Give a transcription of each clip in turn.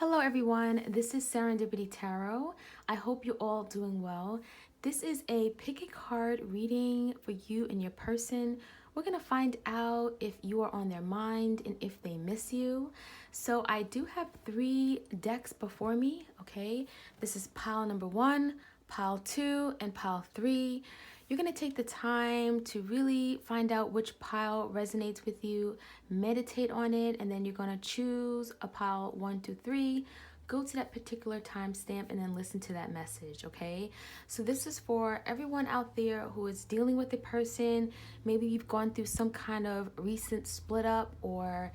Hello everyone, this is Serendipity Tarot. I hope you're all doing well. This is a pick a card reading for you and your person. We're going to find out if you are on their mind and if they miss you. So I do have 3 decks before me, okay? This is pile number 1, pile 2, and pile 3. You're going to take the time to really find out which pile resonates with you, meditate on it, and then you're going to choose a pile 1, 2, 3, go to that particular timestamp, and then listen to that message, okay? So this is for everyone out there who is dealing with a person. Maybe you've gone through some kind of recent split up, or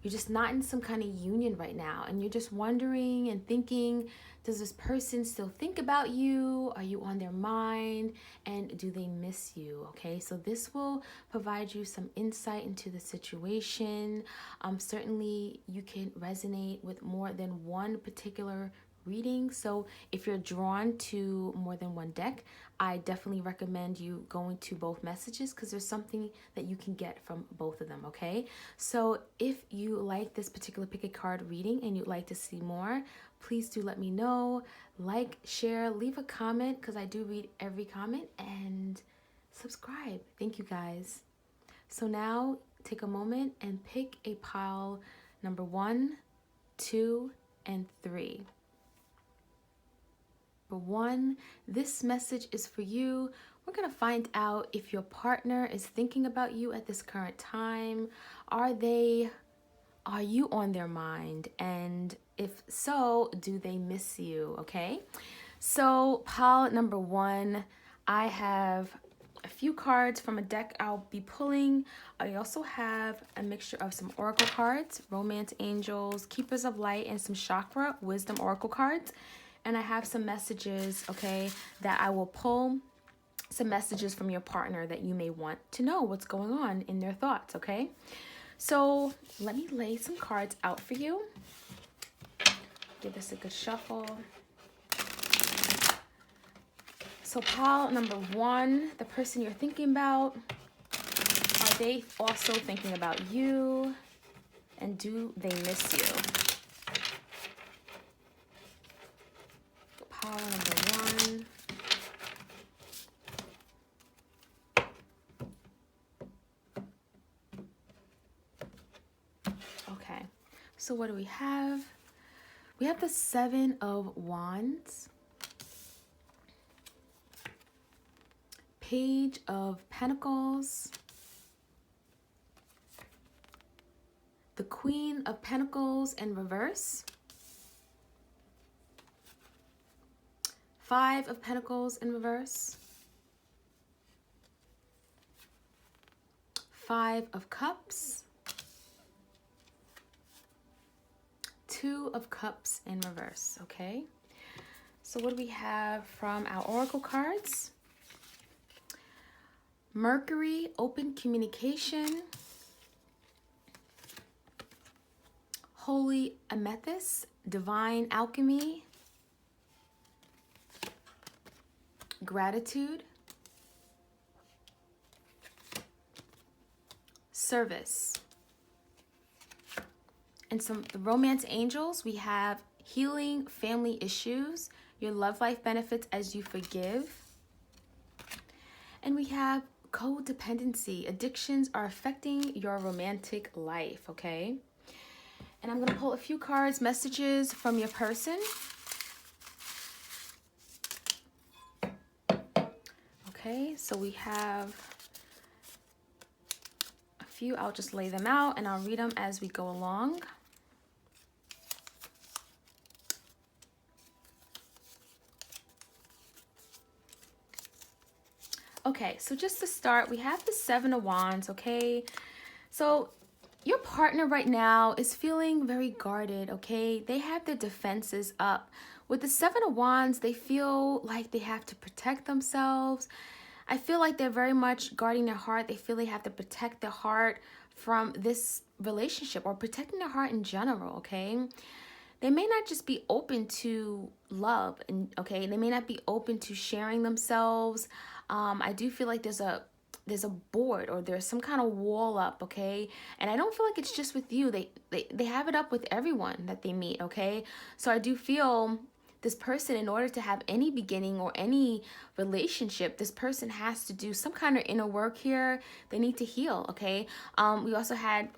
you're just not in some kind of union right now, and you're just wondering and thinking, does this person still think about you? Are you on their mind? And do they miss you? Okay, so this will provide you some insight into the situation. Certainly you can resonate with more than one particular reading. So if you're drawn to more than one deck, I definitely recommend you going to both messages because there's something that you can get from both of them, okay? So if you like this particular pick a card reading and you'd like to see more, please do let me know. Like, share, leave a comment because I do read every comment, and subscribe. Thank you guys. So now take a moment and pick a pile number 1, 2, and 3. Number 1, this message is for you. We're going to find out if your partner is thinking about you at this current time. Are you on their mind? And if so, do they miss you? Okay. So pile number 1, I have a few cards from a deck I'll be pulling. I also have a mixture of some oracle cards, romance angels, keepers of light, and some chakra wisdom oracle cards. And I have some messages, okay, that I will pull, some messages from your partner that you may want to know what's going on in their thoughts, okay? So let me lay some cards out for you. Give this a good shuffle. So pile number 1, the person you're thinking about, are they also thinking about you? And do they miss you? Pile number 1. Okay, so what do we have? We have the 7 of Wands, Page of Pentacles, the Queen of Pentacles in reverse, 5 of Pentacles in reverse, 5 of Cups, 2 of Cups in reverse, okay? So what do we have from our oracle cards? Mercury, open communication, Holy Amethyst, divine alchemy, gratitude, service. And the romance angels, we have healing family issues, your love life benefits as you forgive. And we have codependency. Addictions are affecting your romantic life, okay? And I'm going to pull a few cards, messages from your person. Okay, so we have a few. I'll just lay them out and I'll read them as we go along. Okay, so just to start, we have the 7 of Wands, okay? So your partner right now is feeling very guarded, okay? They have their defenses up. With the 7 of Wands, they feel like they have to protect themselves. I feel like they're very much guarding their heart. They feel they have to protect their heart from this relationship or protecting their heart in general, okay? They may not just be open to love, and okay, they may not be open to sharing themselves. I do feel like there's a there's a board or there's some kind of wall up, okay? And I don't feel like it's just with you. They have it up with everyone that they meet, okay? So I do feel this person, in order to have any beginning or any relationship, this person has to do some kind of inner work here. They need to heal, okay? We also had,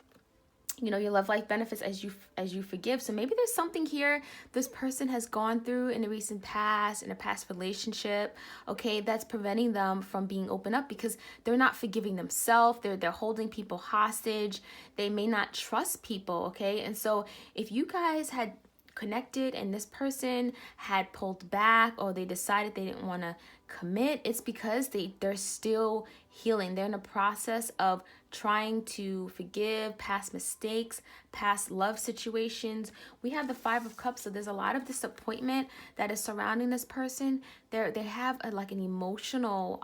you know, your love life benefits as you forgive. So maybe there's something here this person has gone through in the recent past, in a past relationship, okay, that's preventing them from being open up because they're not forgiving themselves. They're holding people hostage. They may not trust people, okay? And so if you guys had connected and this person had pulled back, or they decided they didn't want to commit, it's because they're still healing. They're in a process of trying to forgive past mistakes, past love situations. We have the 5 of Cups, so there's a lot of disappointment that is surrounding this person. They have like an emotional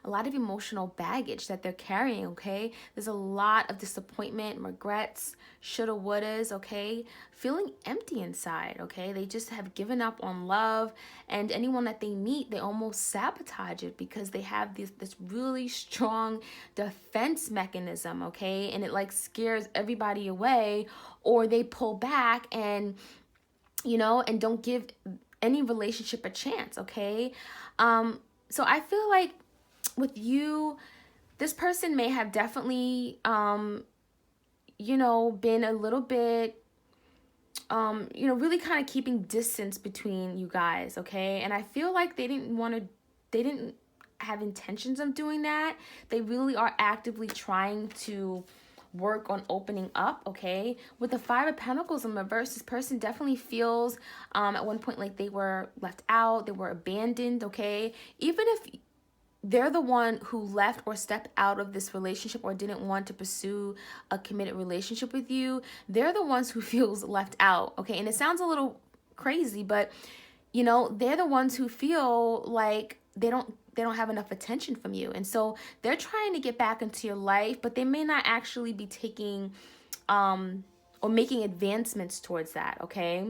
a lot of emotional baggage that they're carrying, okay? There's a lot of disappointment, regrets, shoulda, wouldas, okay? Feeling empty inside, okay? They just have given up on love, and anyone that they meet, they almost sabotage it because they have this really strong defense mechanism, okay? And it like scares everybody away, or they pull back and, you know, and don't give any relationship a chance, okay? So I feel like with you, this person may have definitely, you know, been a little bit, you know, really kind of keeping distance between you guys, okay? And I feel like they didn't have intentions of doing that. They really are actively trying to work on opening up, okay? With the 5 of Pentacles in reverse, this person definitely feels at one point like they were left out, they were abandoned, okay? Even if they're the one who left or stepped out of this relationship or didn't want to pursue a committed relationship with you, they're the ones who feels left out, okay? And it sounds a little crazy, but, you know, they're the ones who feel like they don't have enough attention from you. And so they're trying to get back into your life, but they may not actually be taking or making advancements towards that, okay?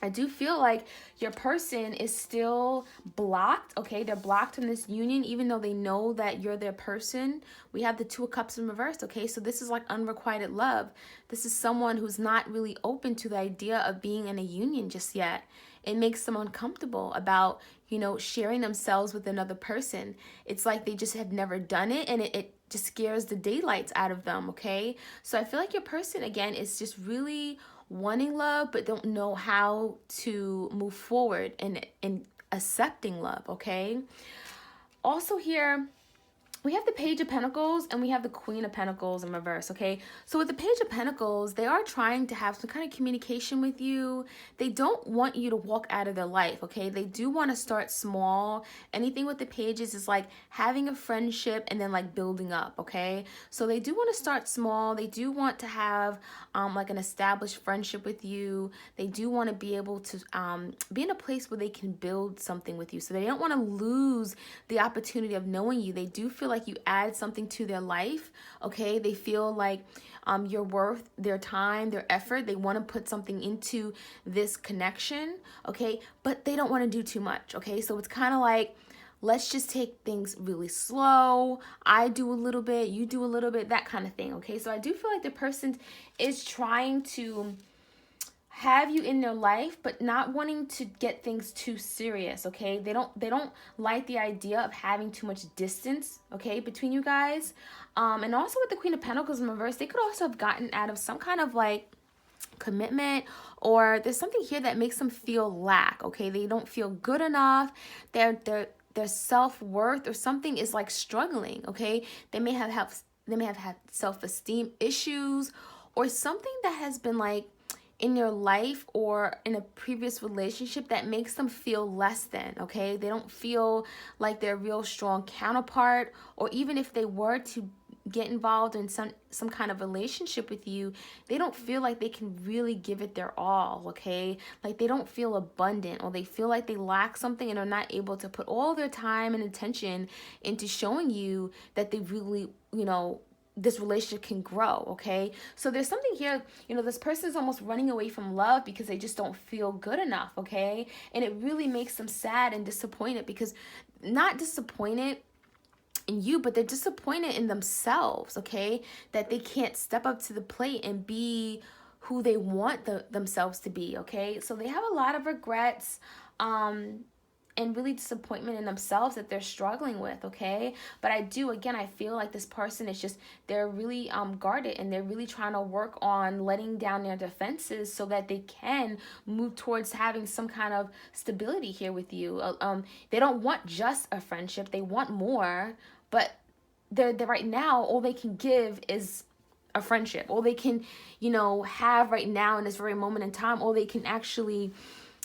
I do feel like your person is still blocked, okay? They're blocked in this union, even though they know that you're their person. We have the 2 of Cups in reverse, okay? So this is like unrequited love. This is someone who's not really open to the idea of being in a union just yet. It makes them uncomfortable about, you know, sharing themselves with another person. It's like they just have never done it, and it just scares the daylights out of them, okay? So I feel like your person, again, is just really wanting love but don't know how to move forward in accepting love, okay? Also here, we have the Page of Pentacles and we have the Queen of Pentacles in reverse, okay? So with the Page of Pentacles, they are trying to have some kind of communication with you. They don't want you to walk out of their life, okay? They do want to start small. Anything with the Pages is like having a friendship and then like building up, okay? So they do want to start small. They do want to have like an established friendship with you. They do want to be able to be in a place where they can build something with you. So they don't want to lose the opportunity of knowing you. They do feel like you add something to their life, okay? They feel like you're worth their time, their effort. They want to put something into this connection, okay? But they don't want to do too much, okay? So it's kind of like, let's just take things really slow. I do a little bit, you do a little bit, that kind of thing, okay? So I do feel like the person is trying to have you in their life, but not wanting to get things too serious, okay? They don't like the idea of having too much distance, okay, between you guys. And also with the Queen of Pentacles in reverse, they could also have gotten out of some kind of like commitment, or there's something here that makes them feel lack, okay? They don't feel good enough. Their self-worth or something is like struggling, okay? They may have had self-esteem issues, or something that has been like in your life or in a previous relationship that makes them feel less than, okay? They don't feel like they're a real strong counterpart, or even if they were to get involved in some kind of relationship with you, they don't feel like they can really give it their all, okay? Like they don't feel abundant, or they feel like they lack something and are not able to put all their time and attention into showing you that they really, you know, this relationship can grow, okay? So there's something here, you know, this person is almost running away from love because they just don't feel good enough, okay? And it really makes them sad and disappointed, because not disappointed in you, but they're disappointed in themselves, okay? That they can't step up to the plate and be who they want themselves to be, okay? So they have a lot of regrets, and really disappointment in themselves that they're struggling with, okay? But I feel like this person is just, they're really guarded, and they're really trying to work on letting down their defenses so that they can move towards having some kind of stability here with you. They don't want just a friendship, they want more, but they're right now, all they can give is a friendship. All they can, have right now in this very moment in time, all they can actually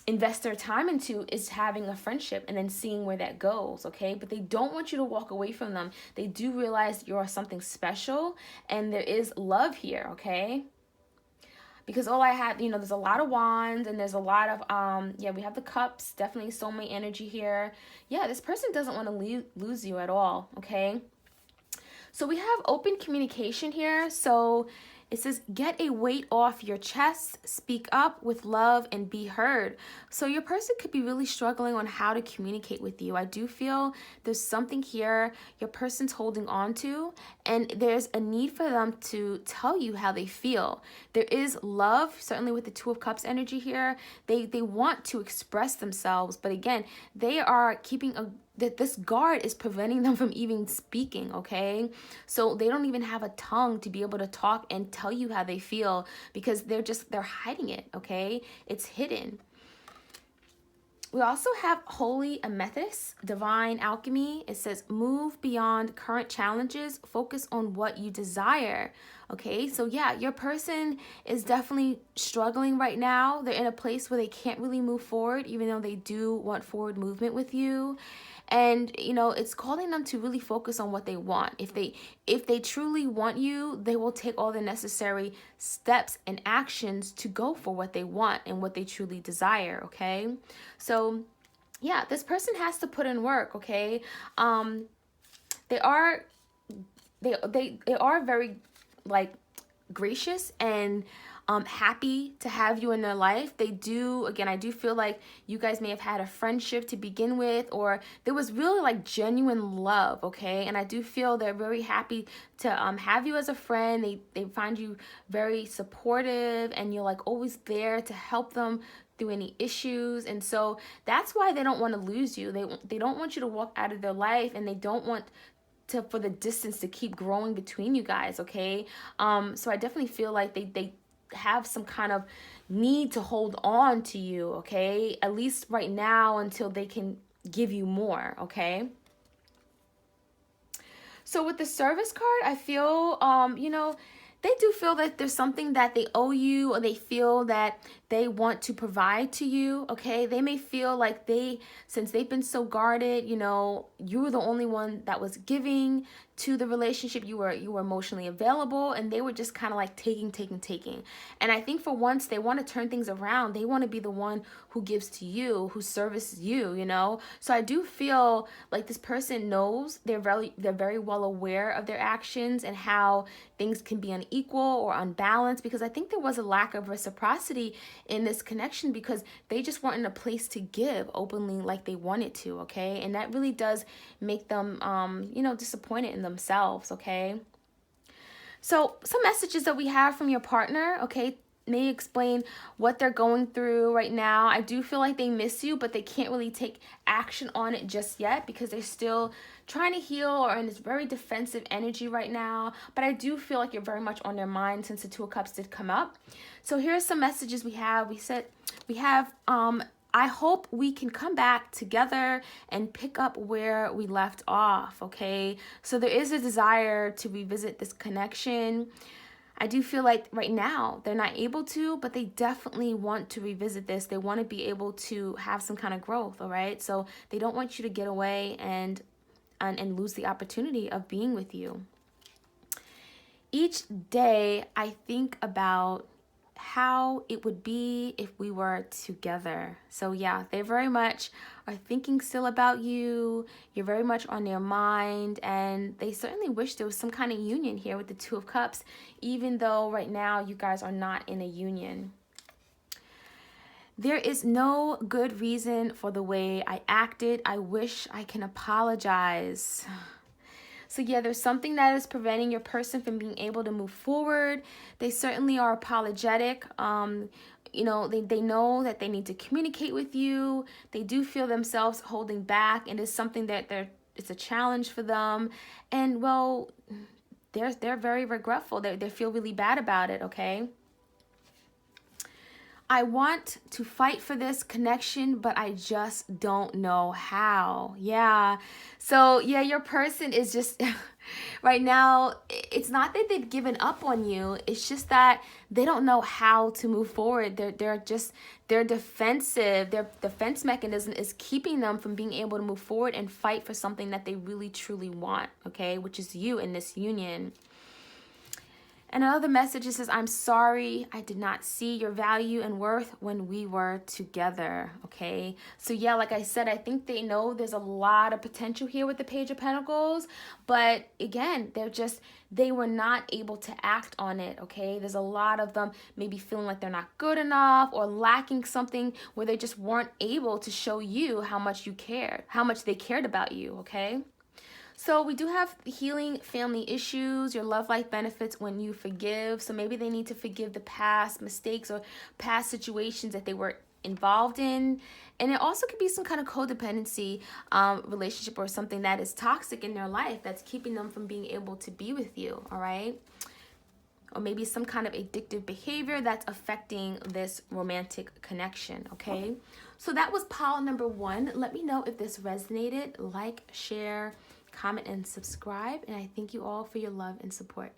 invest their time into is having a friendship and then seeing where that goes, okay? But they don't want you to walk away from them. They do realize you're something special and there is love here, okay? Because all I had, there's a lot of wands and there's a lot of, we have the cups, definitely soulmate energy here. Yeah, this person doesn't want to lose you at all, okay? So we have open communication here. So it says, get a weight off your chest, speak up with love, and be heard. So your person could be really struggling on how to communicate with you. I do feel there's something here your person's holding on to, and there's a need for them to tell you how they feel. There is love, certainly with the Two of Cups energy here. They want to express themselves, but again, they are keeping that this guard is preventing them from even speaking, okay? So they don't even have a tongue to be able to talk and tell you how they feel because they're hiding it, okay? It's hidden. We also have Holy Amethyst, Divine Alchemy. It says, move beyond current challenges, focus on what you desire. Okay, so yeah, your person is definitely struggling right now. They're in a place where they can't really move forward, even though they do want forward movement with you. And, it's calling them to really focus on what they want. If they truly want you, they will take all the necessary steps and actions to go for what they want and what they truly desire, okay? So, yeah, this person has to put in work, okay? They are very, gracious and happy to have you in their life. I do feel like you guys may have had a friendship to begin with, or there was really genuine love, okay? And I do feel they're very happy to have you as a friend. They find you very supportive, and you're always there to help them through any issues. And so that's why they don't want to lose you. They don't want you to walk out of their life, and they don't want for the distance to keep growing between you guys, okay? So I definitely feel like they have some kind of need to hold on to you, okay? At least right now until they can give you more, okay? So with the Service card, I feel, they do feel that there's something that they owe you, or they feel that they want to provide to you, okay? They may feel like since they've been so guarded, you were the only one that was giving to the relationship. You were emotionally available, and they were just kind of taking. And I think for once they want to turn things around. They want to be the one who gives to you, who services you, So I do feel like this person knows they're very well aware of their actions and how things can be unequal or unbalanced, because I think there was a lack of reciprocity in this connection because they just weren't in a place to give openly like they wanted to, okay? And that really does make them, disappointed in themselves, okay? So some messages that we have from your partner, okay, may explain what they're going through right now. I do feel like they miss you, but they can't really take action on it just yet because they're still trying to heal or in this very defensive energy right now. But I do feel like you're very much on their mind since the Two of Cups did come up. So here's some messages we have. We have I hope we can come back together and pick up where we left off, okay? So there is a desire to revisit this connection. I do feel like right now they're not able to, but they definitely want to revisit this. They want to be able to have some kind of growth, all right? So they don't want you to get away and lose the opportunity of being with you. Each day I think about how it would be if we were together. So yeah, they very much are thinking still about you. You're very much on their mind, and they certainly wish there was some kind of union here with the Two of Cups, even though right now you guys are not in a union. There is no good reason for the way I acted. I wish I can apologize. So yeah, there's something that is preventing your person from being able to move forward. They certainly are apologetic. You know, they know that they need to communicate with you. They do feel themselves holding back, and it's something that it's a challenge for them. And well, they're very regretful. They feel really bad about it, okay? I want to fight for this connection, but I just don't know how. Yeah. So, yeah, your person is just right now, it's not that they've given up on you. It's just that they don't know how to move forward. They're defensive. Their defense mechanism is keeping them from being able to move forward and fight for something that they really truly want, okay? Which is you in this union. And another message says, I'm sorry I did not see your value and worth when we were together, okay? So yeah, like I said, I think they know there's a lot of potential here with the Page of Pentacles, but again, they were not able to act on it, okay? There's a lot of them maybe feeling like they're not good enough or lacking something where they just weren't able to show you how much you cared, how much they cared about you, okay? So we do have healing family issues, your love life benefits when you forgive. So maybe they need to forgive the past mistakes or past situations that they were involved in. And it also could be some kind of codependency relationship or something that is toxic in their life that's keeping them from being able to be with you, all right? Or maybe some kind of addictive behavior that's affecting this romantic connection, okay? So that was pile number 1. Let me know if this resonated. Like, share, comment, and subscribe. And I thank you all for your love and support.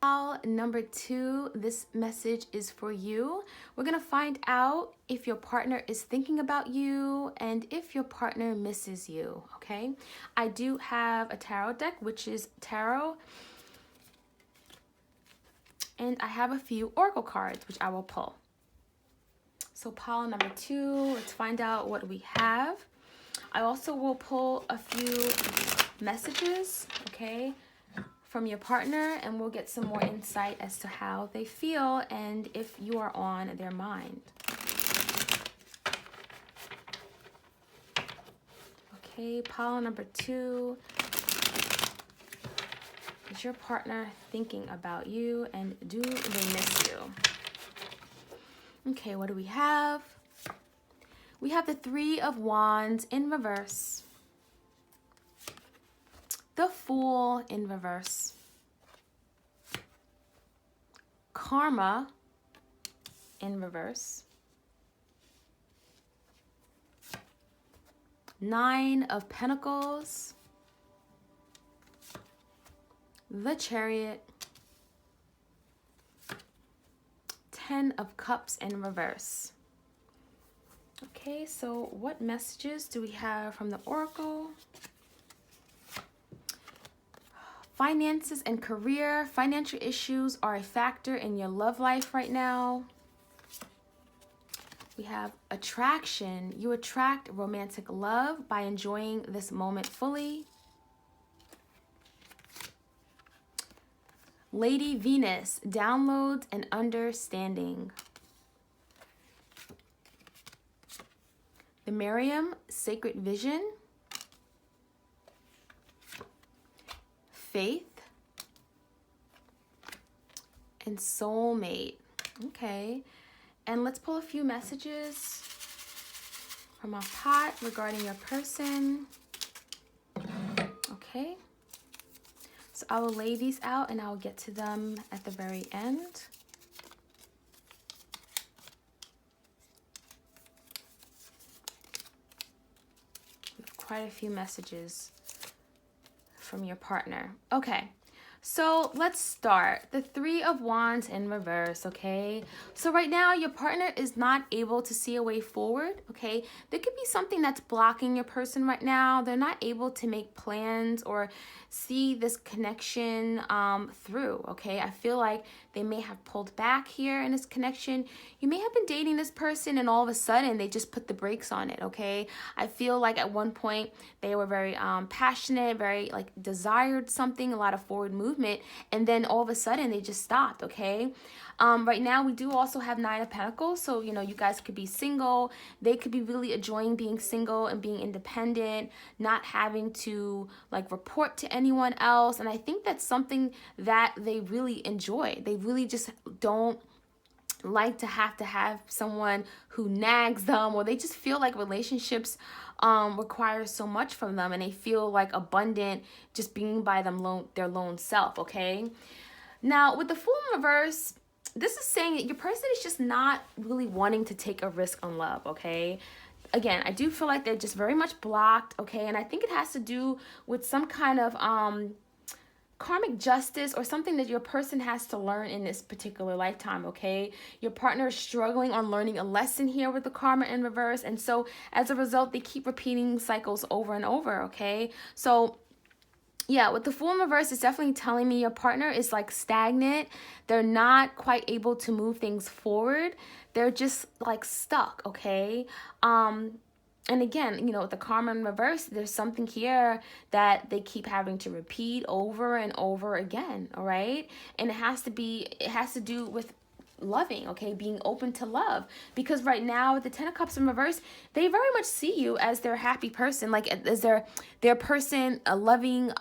Pile number 2, this message is for you. We're going to find out if your partner is thinking about you and if your partner misses you, okay? I do have a tarot deck, which is tarot. And I have a few oracle cards, which I will pull. So pile number 2, let's find out what we have. I also will pull a few messages, okay, from your partner, and we'll get some more insight as to how they feel and if you are on their mind. Okay, pile number 2. Is your partner thinking about you and do they miss you? Okay, what do we have? We have the 3 of Wands in reverse. The Fool in reverse. Karma in reverse. 9 of Pentacles. The Chariot. 10 of Cups in reverse. Okay, so what messages do we have from the Oracle? Finances and career. Financial issues are a factor in your love life right now. We have attraction. You attract romantic love by enjoying this moment fully. Lady Venus, downloads and understanding. The Miriam, sacred vision. Faith. And soulmate. Okay. And let's pull a few messages from our pot regarding your person. Okay. So I will lay these out and I'll get to them at the very end. We have quite a few messages from your partner. Okay. So let's start. The 3 of Wands in reverse, okay? So right now, your partner is not able to see a way forward, okay? There could be something that's blocking your person right now. They're not able to make plans or see this connection through, okay? I feel like they may have pulled back here in this connection. You may have been dating this person and all of a sudden they just put the brakes on it, okay? I feel like at one point they were very passionate, very like desired something, a lot of forward movement. movement, and then all of a sudden they just stopped, okay? Right now we do also have Nine of Pentacles, so you know, you guys could be single. They could be really enjoying being single and being independent, not having to like report to anyone else. And I think that's something that they really enjoy. They really just don't like to have someone who nags them, or they just feel like relationships require so much from them, and they feel like abundant just being by their lone self, okay? Now with the Fool in reverse, this is saying that your person is just not really wanting to take a risk on love, okay? Again, I do feel like they're just very much blocked, okay? And I think it has to do with some kind of karmic justice or something that your person has to learn in this particular lifetime, okay? Your partner is struggling on learning a lesson here with the karma in reverse. And so as a result, they keep repeating cycles over and over, okay? So yeah, with the Fool in reverse, it's definitely telling me your partner is like stagnant. They're not quite able to move things forward. They're just like stuck, okay? And again, you know, with the karma in reverse, there's something here that they keep having to repeat over and over again, all right? And it has to do with loving, okay? Being open to love. Because right now with the Ten of Cups in reverse, they very much see you as their happy person, like as their person, a loving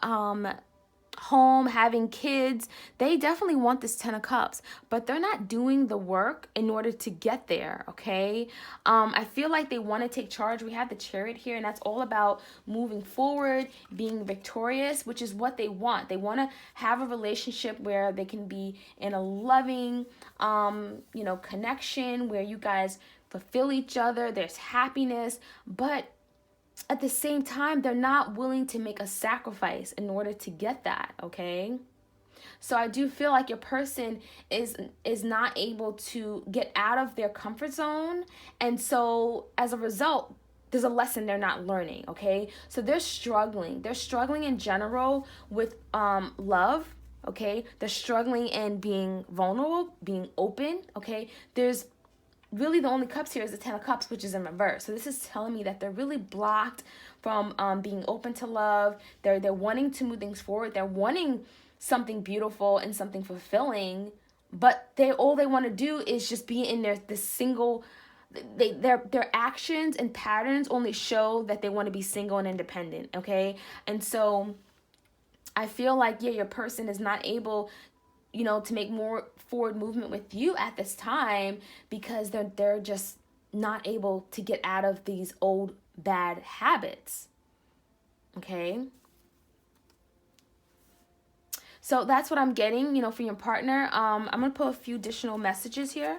home, having kids. They definitely want this Ten of Cups, but they're not doing the work in order to get there, okay? I feel like they want to take charge. We have the Chariot here, and that's all about moving forward, being victorious, which is what they want. They want to have a relationship where they can be in a loving, you know, connection where you guys fulfill each other. There's happiness, but at the same time, they're not willing to make a sacrifice in order to get that, okay? So I do feel like your person is not able to get out of their comfort zone. And so as a result, there's a lesson they're not learning, okay? So they're struggling. They're struggling in general with love, okay? They're struggling in being vulnerable, being open, okay? There's really the only cups here is the Ten of Cups, which is in reverse. So this is telling me that they're really blocked from being open to love. They're wanting to move things forward. They're wanting something beautiful and something fulfilling, but all they want to do is just be in this single. Their actions and patterns only show that they want to be single and independent. Okay, and so I feel like your person is not able, you know, to make more forward movement with you at this time because they're just not able to get out of these old bad habits. Okay? So that's what I'm getting, you know, for your partner. I'm going to put a few additional messages here.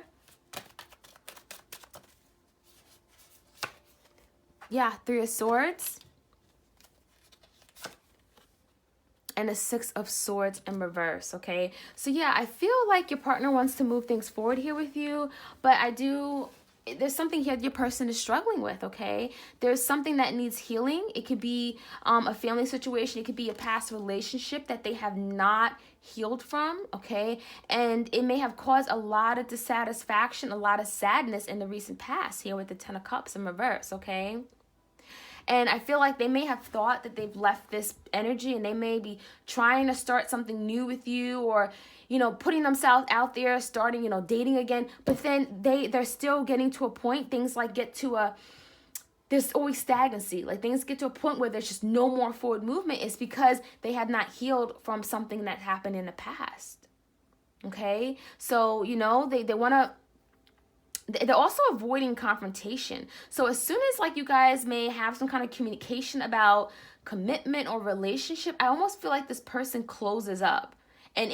Yeah, Three of Swords. And a Six of Swords in reverse, okay? So yeah, I feel like your partner wants to move things forward here with you, but there's something here that your person is struggling with, okay? There's something that needs healing. It could be a family situation. It could be a past relationship that they have not healed from, okay? And it may have caused a lot of dissatisfaction, a lot of sadness in the recent past here with the Ten of Cups in reverse, okay? And I feel like they may have thought that they've left this energy and they may be trying to start something new with you, or, you know, putting themselves out there, starting, you know, dating again. But then they're still getting to a point, things like there's always stagnancy. Like things get to a point where there's just no more forward movement. It's because they have not healed from something that happened in the past. Okay? So, you know, they want to, they're also avoiding confrontation. So as soon as like you guys may have some kind of communication about commitment or relationship, I almost feel like this person closes up and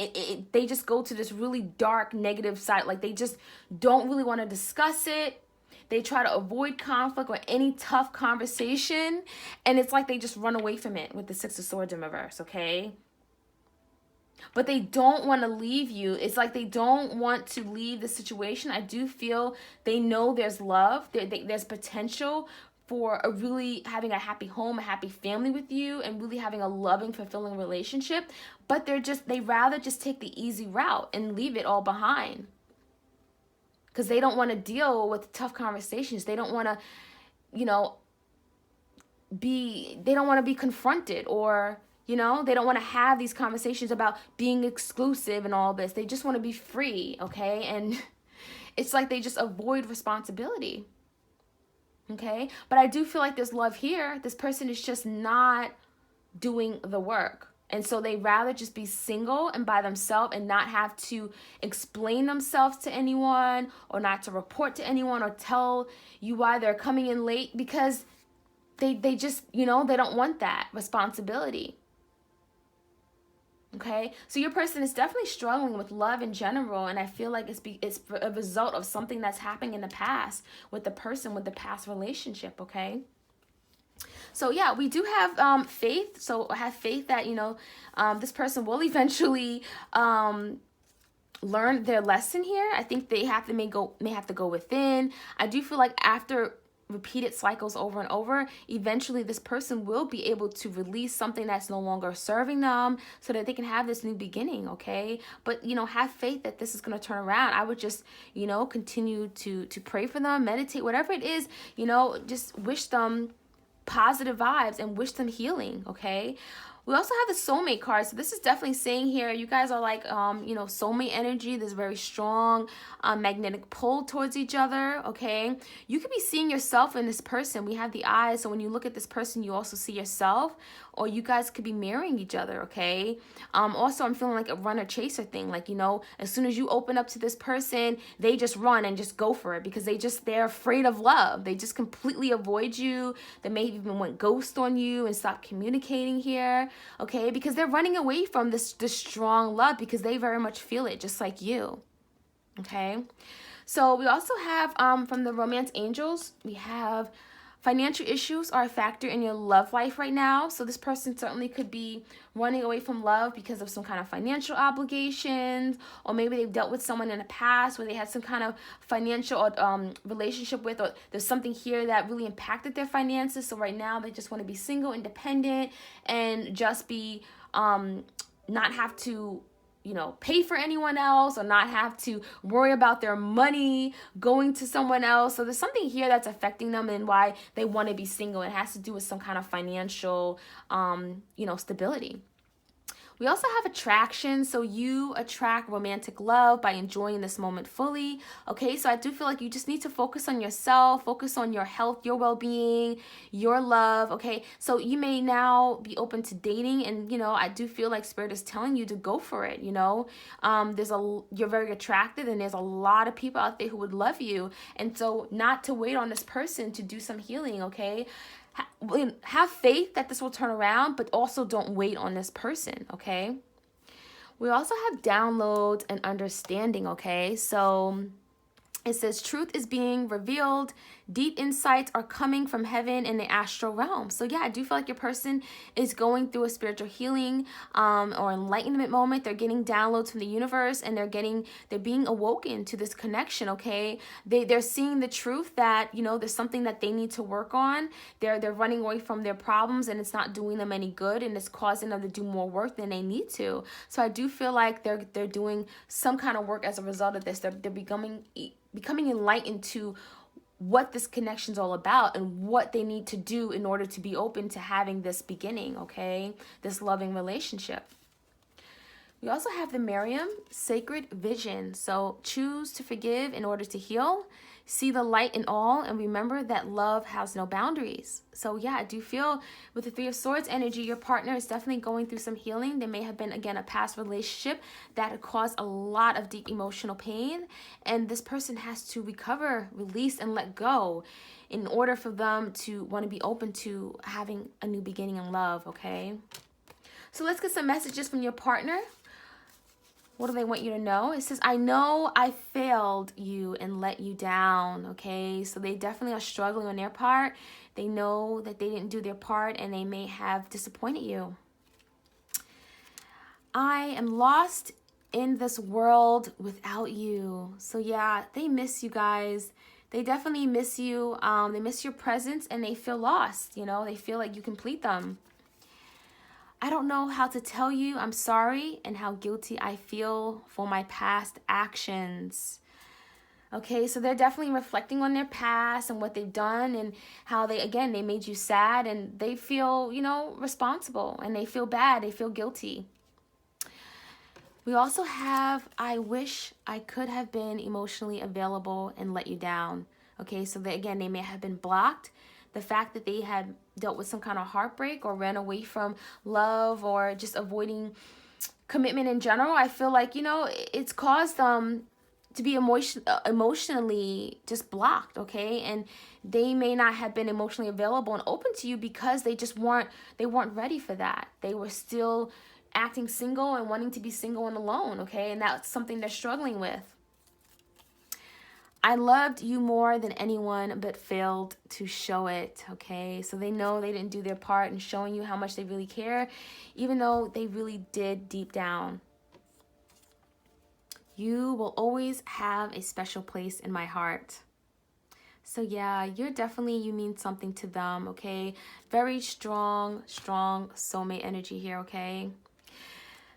they just go to this really dark negative side. Like they just don't really want to discuss it. They try to avoid conflict or any tough conversation. And it's like they just run away from it with the Six of Swords in reverse, okay? But they don't want to leave you. It's like they don't want to leave the situation. I do feel they know there's love. There's potential for having a happy home, a happy family with you, and really having a loving, fulfilling relationship. But they rather just take the easy route and leave it all behind. Because they don't want to deal with tough conversations. They don't want to, you know, they don't want to be confronted or, You know, they don't want to have these conversations about being exclusive and all this. They just want to be free, okay? And it's like they just avoid responsibility, okay? But I do feel like there's love here. This person is just not doing the work. And so they rather just be single and by themselves and not have to explain themselves to anyone or not to report to anyone or tell you why they're coming in late, because they just, you know, they don't want that responsibility. Okay, so your person is definitely struggling with love in general, and I feel like it's a result of something that's happening in the past with the person, with the past relationship, okay? So yeah, we do have faith. So I have faith that, you know, this person will eventually learn their lesson here. I think they may have to go within. I do feel like after repeated cycles over and over, eventually this person will be able to release something that's no longer serving them so that they can have this new beginning, okay? But, you know, have faith that this is going to turn around. I would just, you know, continue to pray for them, meditate, whatever it is, you know, just wish them positive vibes and wish them healing, okay? We also have the soulmate card. So this is definitely saying here, you guys are like, you know, soulmate energy. There's very strong magnetic pull towards each other, okay? You could be seeing yourself in this person. We have the eyes. So when you look at this person, you also see yourself, or you guys could be marrying each other, okay? Also, I'm feeling like a runner chaser thing. Like, you know, as soon as you open up to this person, they just run and just go for it because they're afraid of love. They just completely avoid you. They may even went ghost on you and stop communicating here. Okay, because they're running away from this strong love because they very much feel it just like you. Okay, so we also have from the romance angels, we have financial issues are a factor in your love life right now. So this person certainly could be running away from love because of some kind of financial obligations, or maybe they've dealt with someone in the past where they had some kind of financial relationship with, or there's something here that really impacted their finances. So right now they just want to be single, independent, and just be not have to, you know, pay for anyone else or not have to worry about their money going to someone else. So there's something here that's affecting them and why they want to be single. It has to do with some kind of financial, you know, stability. We also have attraction. So you attract romantic love by enjoying this moment fully. Okay, so I do feel like you just need to focus on yourself, focus on your health, your well-being, your love. Okay, so you may now be open to dating, and you know, I do feel like Spirit is telling you to go for it. You know, you're very attractive, and there's a lot of people out there who would love you, and so not to wait on this person to do some healing. Okay. Have faith that this will turn around, but also don't wait on this person, okay? We also have downloads and understanding, okay? So it says truth is being revealed. Deep insights are coming from heaven in the astral realm. So yeah, I do feel like your person is going through a spiritual healing or enlightenment moment. They're getting downloads from the universe, and they're being awoken to this connection, okay? They're seeing the truth that, you know, there's something that they need to work on. They're running away from their problems, and it's not doing them any good, and it's causing them to do more work than they need to. So I do feel like they're doing some kind of work as a result of this. They're becoming enlightened to what this connection's all about and what they need to do in order to be open to having this beginning, okay? This loving relationship. We also have the Miriam, sacred vision. So choose to forgive in order to heal. See the light in all, and remember that love has no boundaries. So yeah, I do feel with the Three of Swords energy, your partner is definitely going through some healing. There may have been, again, a past relationship that had caused a lot of deep emotional pain, and this person has to recover, release, and let go in order for them to want to be open to having a new beginning in love, okay? So let's get some messages from your partner. What do they want you to know? It says, I know I failed you and let you down, okay? So they definitely are struggling on their part. They know that they didn't do their part, and they may have disappointed you. I am lost in this world without you. So yeah, they miss you guys. They definitely miss you. They miss your presence, and they feel lost, you know? They feel like you complete them. I don't know how to tell you I'm sorry and how guilty I feel for my past actions. Okay, so they're definitely reflecting on their past and what they've done and how they made you sad, and they feel, responsible, and they feel bad, they feel guilty. We also have, I wish I could have been emotionally available and let you down. Okay, so they may have been blocked. The fact that they had dealt with some kind of heartbreak or ran away from love or just avoiding commitment in general, I feel like, it's caused them to be emotionally just blocked, okay? And they may not have been emotionally available and open to you because they weren't ready for that. They were still acting single and wanting to be single and alone, okay? And that's something they're struggling with. I loved you more than anyone but failed to show it, okay? So they know they didn't do their part in showing you how much they really care, even though they really did deep down. You will always have a special place in my heart. So yeah, you mean something to them, okay? Very strong soulmate energy here, okay?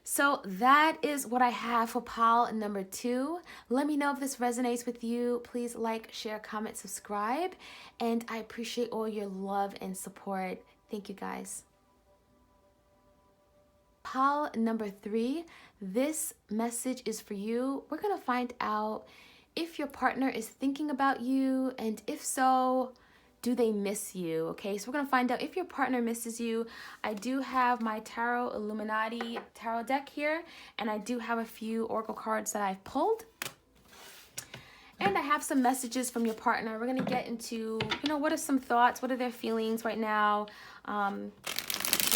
So that is what I have for pile number 2. Let me know if this resonates with you. Please like, share, comment, subscribe. And I appreciate all your love and support. Thank you, guys. Pile number 3. This message is for you. We're going to find out if your partner is thinking about you, and if so, do they miss you? Okay, so we're going to find out if your partner misses you. I do have my Tarot Illuminati tarot deck here, and I do have a few oracle cards that I've pulled. And I have some messages from your partner. We're going to get into, what are some thoughts? What are their feelings right now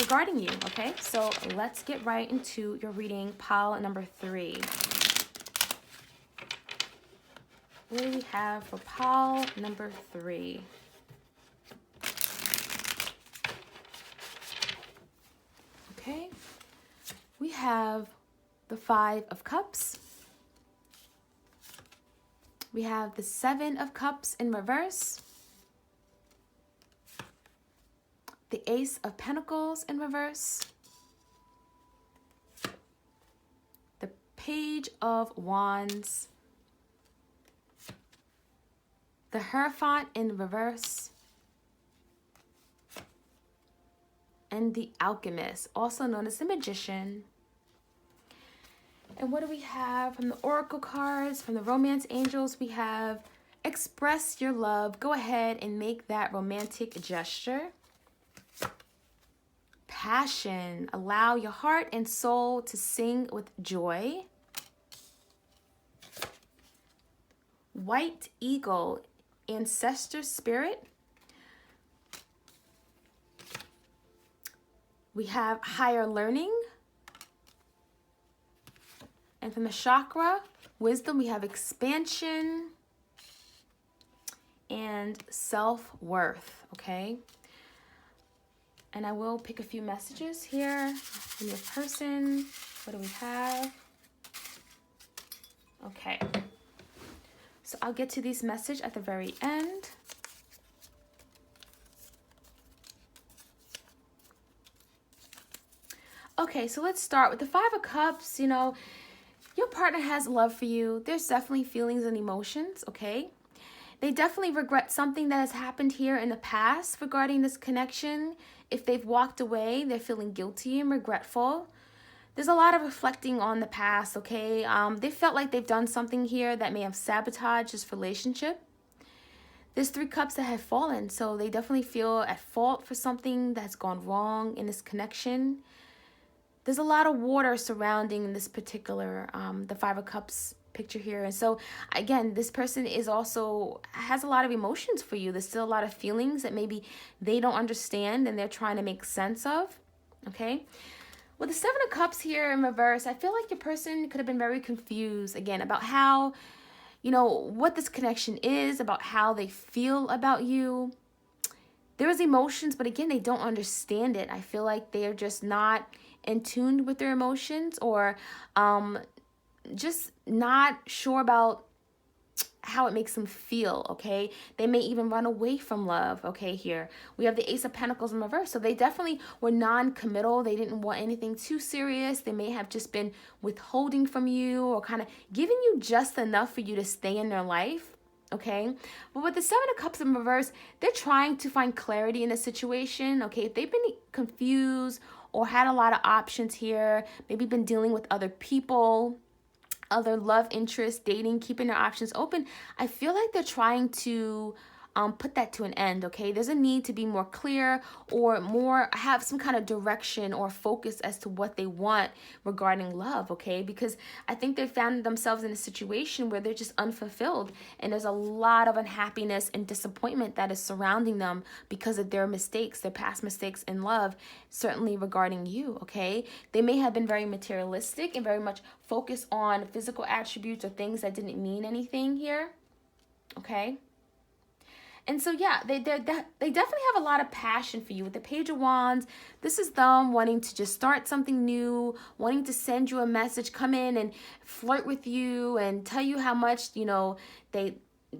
regarding you, okay? So let's get right into your reading, pile number 3. What do we have for pile number 3? Okay, we have the 5 of Cups. We have the 7 of Cups in reverse. The Ace of Pentacles in reverse. The Page of Wands. The Hierophant in reverse. And the Alchemist, also known as the Magician. And what do we have from the Oracle cards, from the Romance Angels? We have express your love. Go ahead and make that romantic gesture. Passion. Allow your heart and soul to sing with joy. White Eagle. Ancestor Spirit. We have higher learning. And from the chakra, wisdom, we have expansion and self-worth, okay? And I will pick a few messages here from your person. What do we have? Okay. So I'll get to these messages at the very end. Okay, so let's start with the 5 of Cups. Your partner has love for you. There's definitely feelings and emotions, okay? They definitely regret something that has happened here in the past regarding this connection. If they've walked away, they're feeling guilty and regretful. There's a lot of reflecting on the past, okay? They felt like they've done something here that may have sabotaged this relationship. There's 3 cups that have fallen, so they definitely feel at fault for something that's gone wrong in this connection. There's a lot of water surrounding this particular, the 5 of Cups picture here. And so, again, this person has a lot of emotions for you. There's still a lot of feelings that maybe they don't understand and they're trying to make sense of, okay? With the 7 of Cups here in reverse, I feel like your person could have been very confused, again, about how, what this connection is, about how they feel about you. There is emotions, but again, they don't understand it. I feel like they are just not in tune with their emotions, or just not sure about how it makes them feel, okay? They may even run away from love, okay? Here we have the Ace of Pentacles in reverse, so they definitely were non-committal. They didn't want anything too serious. They may have just been withholding from you, or kind of giving you just enough for you to stay in their life. okay? But with the Seven of Cups in reverse, they're trying to find clarity in a situation, okay? If they've been confused or had a lot of options here, maybe been dealing with other people, other love interests, dating, keeping their options open, I feel like they're trying to put that to an end, okay? There's a need to be more clear or more have some kind of direction or focus as to what they want regarding love, okay? Because I think they found themselves in a situation where they're just unfulfilled, and there's a lot of unhappiness and disappointment that is surrounding them because of their mistakes, their past mistakes in love, certainly regarding you, okay? They may have been very materialistic and very much focused on physical attributes or things that didn't mean anything here, okay? And so, yeah, they definitely have a lot of passion for you. With the Page of Wands, this is them wanting to just start something new, wanting to send you a message, come in and flirt with you and tell you how much, you know, they're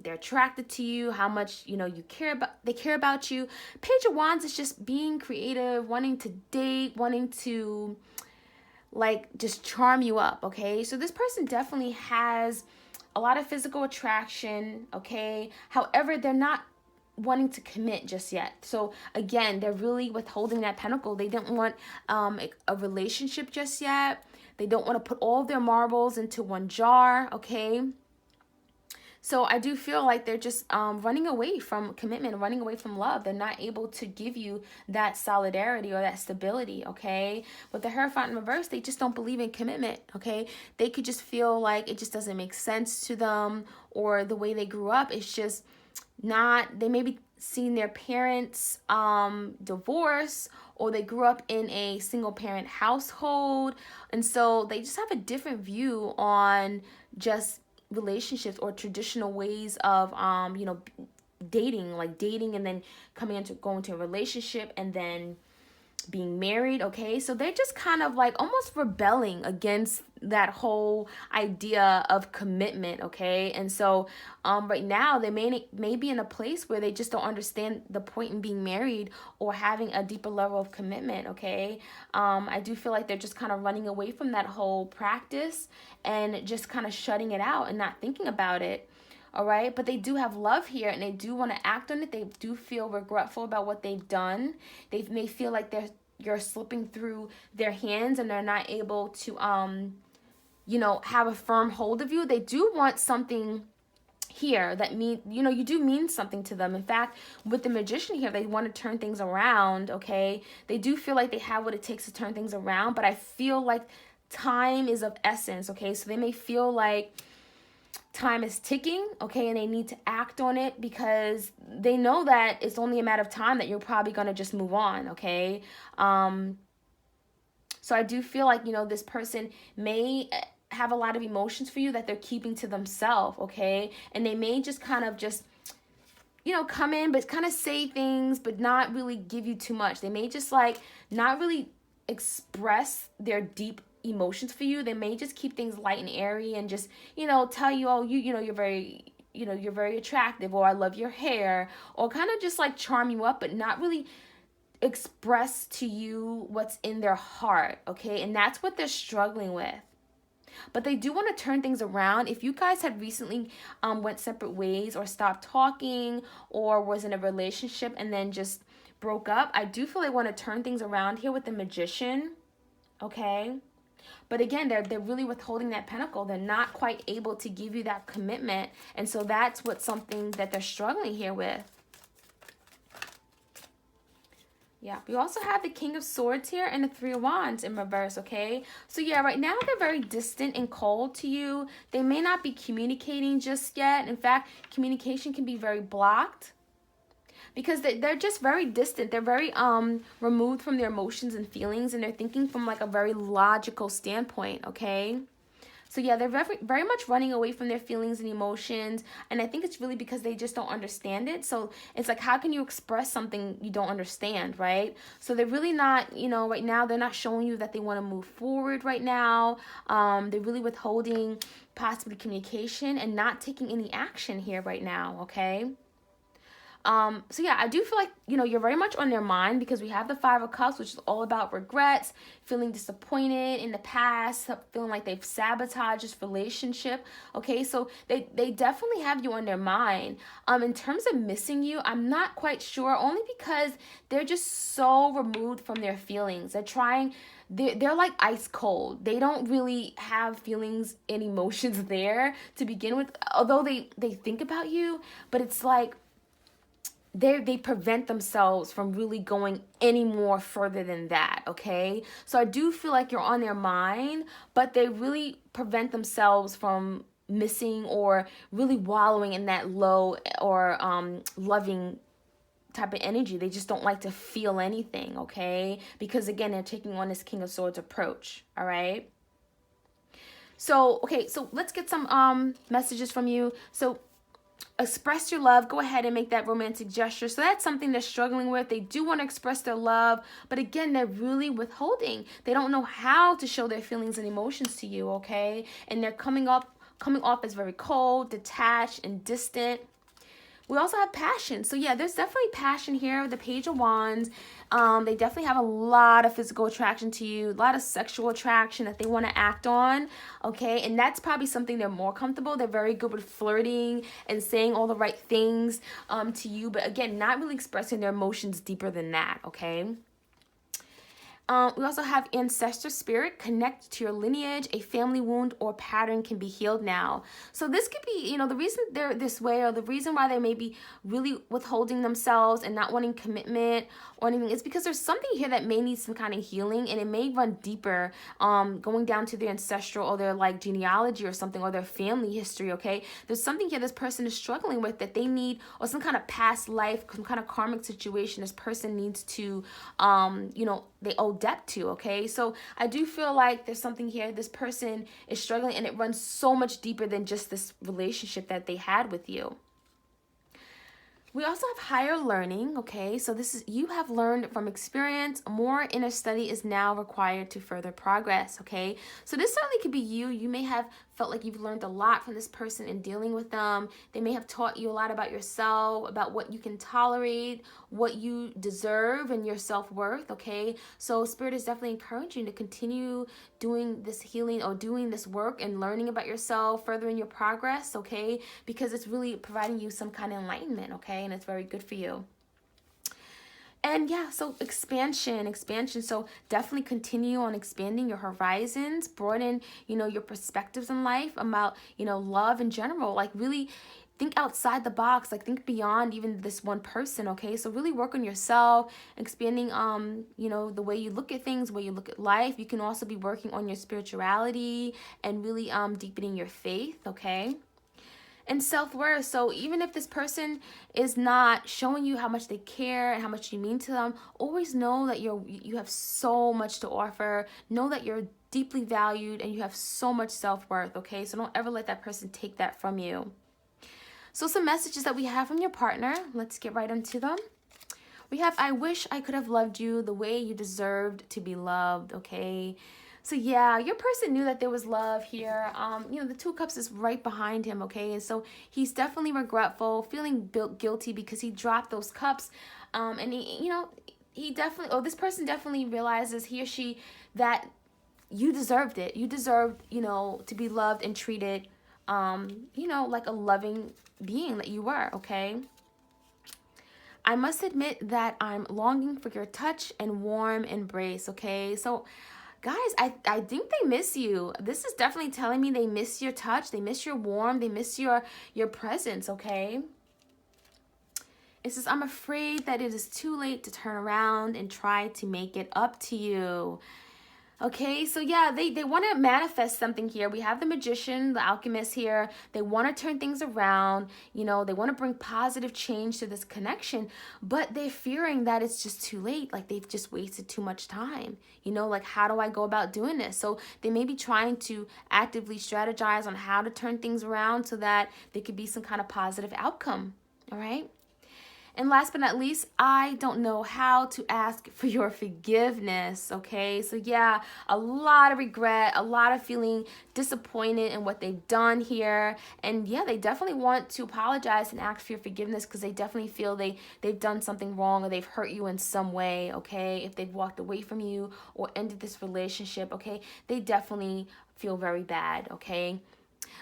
attracted to you, how much, you know, they care about you. Page of Wands is just being creative, wanting to date, wanting to, like, just charm you up, okay? So this person definitely has a lot of physical attraction, okay? However, they're not wanting to commit just yet. So again, they're really withholding that pentacle. They don't want a relationship just yet. They don't want to put all of their marbles into one jar, okay? So I do feel like they're just running away from commitment, running away from love. They're not able to give you that solidarity or that stability, okay? With the Hierophant in reverse, they just don't believe in commitment, okay? They could just feel like it just doesn't make sense to them, or the way they grew up, it's just not, they maybe seen their parents divorce, or they grew up in a single parent household, and so they just have a different view on just relationships or traditional ways of you know, dating, like dating and then going to a relationship and then being married, okay? So they're just kind of like almost rebelling against that whole idea of commitment, okay? And so right now they may be in a place where they just don't understand the point in being married or having a deeper level of commitment, okay? I do feel like they're just kind of running away from that whole practice and just kind of shutting it out and not thinking about it. All right, but they do have love here, and they do want to act on it. They do feel regretful about what they've done. They may feel like you're slipping through their hands, and they're not able to you know, have a firm hold of you. They do want something here that you know, you do mean something to them. In fact, with the Magician here, they want to turn things around, okay? They do feel like they have what it takes to turn things around, but I feel like time is of essence, okay? So they may feel like time is ticking, okay, and they need to act on it because they know that it's only a matter of time that you're probably going to just move on, okay? So I do feel like, you know, this person may have a lot of emotions for you that they're keeping to themselves, okay? And they may just kind of just, you know, come in but kind of say things but not really give you too much. They may just like not really express their deep emotions for you. They may just keep things light and airy and just, you know, tell you, oh, you know, you're very, you know, you're very attractive, or I love your hair, or kind of just like charm you up, but not really express to you what's in their heart, okay? And that's what they're struggling with. But they do want to turn things around. If you guys had recently went separate ways or stopped talking or was in a relationship and then just broke up, I do feel they want to turn things around here with the Magician, okay? But again, they're really withholding that pentacle. They're not quite able to give you that commitment. And so that's something that they're struggling here with. Yeah, we also have the King of Swords here and the Three of Wands in reverse, okay? So yeah, right now they're very distant and cold to you. They may not be communicating just yet. In fact, communication can be very blocked because they're just very distant. They're very removed from their emotions and feelings, and they're thinking from like a very logical standpoint, okay? So yeah, they're very much running away from their feelings and emotions, and I think it's really because they just don't understand it. So it's like, how can you express something you don't understand, right? So they're really not, you know, right now they're not showing you that they want to move forward right now. They're really withholding possibly communication and not taking any action here right now, okay? So yeah, I do feel like, you're very much on their mind, because we have the Five of Cups, which is all about regrets, feeling disappointed in the past, feeling like they've sabotaged this relationship. Okay, so they definitely have you on their mind. In terms of missing you, I'm not quite sure, only because they're just so removed from their feelings. They're like ice cold. They don't really have feelings and emotions there to begin with, although they think about you, but it's like they prevent themselves from really going any more further than that, okay? So I do feel like you're on their mind, but they really prevent themselves from missing or really wallowing in that low or loving type of energy. They just don't like to feel anything, okay? Because again, they're taking on this King of Swords approach, all right? So, okay, so let's get some messages from you. So express your love. Go ahead and make that romantic gesture. So that's something they're struggling with. They do want to express their love, but again, they're really withholding. They don't know how to show their feelings and emotions to you, okay? And they're coming off as very cold, detached, and distant. We also have passion. So yeah, there's definitely passion here. The Page of Wands. They definitely have a lot of physical attraction to you, a lot of sexual attraction that they want to act on, okay? And that's probably something they're more comfortable. They're very good with flirting and saying all the right things to you, but again, not really expressing their emotions deeper than that, okay? We also have ancestor spirit. Connect to your lineage. A family wound or pattern can be healed now. So this could be, the reason they're this way, or the reason why they may be really withholding themselves and not wanting commitment or anything, is because there's something here that may need some kind of healing, and it may run deeper, going down to their ancestral or their like genealogy or something, or their family history, okay? There's something here this person is struggling with that they need, or some kind of past life, some kind of karmic situation this person needs to, they owe debt to, okay? So I do feel like there's something here this person is struggling, and it runs so much deeper than just this relationship that they had with you. We also have higher learning, okay? So this is, you have learned from experience. More inner study is now required to further progress, okay? So this certainly could be you. You may have felt like you've learned a lot from this person in dealing with them. They may have taught you a lot about yourself, about what you can tolerate, what you deserve, and your self-worth, okay? So Spirit is definitely encouraging you to continue doing this healing or doing this work and learning about yourself, furthering your progress, okay? Because it's really providing you some kind of enlightenment, okay? And it's very good for you. And yeah, so expansion. So definitely continue on expanding your horizons, broaden, your perspectives in life about, love in general. Like really think outside the box, like think beyond even this one person, okay? So really work on yourself, expanding, the way you look at things, the way you look at life. You can also be working on your spirituality and really deepening your faith, okay? And self-worth. So even if this person is not showing you how much they care and how much you mean to them, always know that you have so much to offer. Know that you're deeply valued and you have so much self-worth, okay? So don't ever let that person take that from you. So some messages that we have from your partner. Let's get right into them. We have, I wish I could have loved you the way you deserved to be loved, okay? So yeah, your person knew that there was love here. The Two of Cups is right behind him, okay? And so he's definitely regretful, feeling guilty because he dropped those cups. And he definitely, this person definitely realizes, he or she, that you deserved it. You deserved, to be loved and treated, like a loving being that you were, okay? I must admit that I'm longing for your touch and warm embrace, okay? So guys, I think they miss you. This is definitely telling me they miss your touch, they miss your warmth, they miss your presence, okay? It says, I'm afraid that it is too late to turn around and try to make it up to you. Okay, so yeah, they want to manifest something here. We have the Magician, the Alchemist here. They want to turn things around. They want to bring positive change to this connection, but they're fearing that it's just too late. Like they've just wasted too much time. Like how do I go about doing this? So they may be trying to actively strategize on how to turn things around so that there could be some kind of positive outcome. All right. And last but not least, I don't know how to ask for your forgiveness, okay? So yeah, a lot of regret, a lot of feeling disappointed in what they've done here. And yeah, they definitely want to apologize and ask for your forgiveness because they definitely feel they've done something wrong or they've hurt you in some way, okay? If they've walked away from you or ended this relationship, okay? They definitely feel very bad, okay?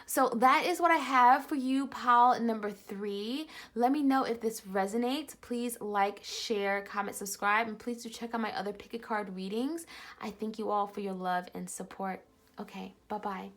So that is what I have for you, pile number 3. Let me know if this resonates. Please like, share, comment, subscribe, and please do check out my other pick a card readings. I thank you all for your love and support. Okay, bye-bye.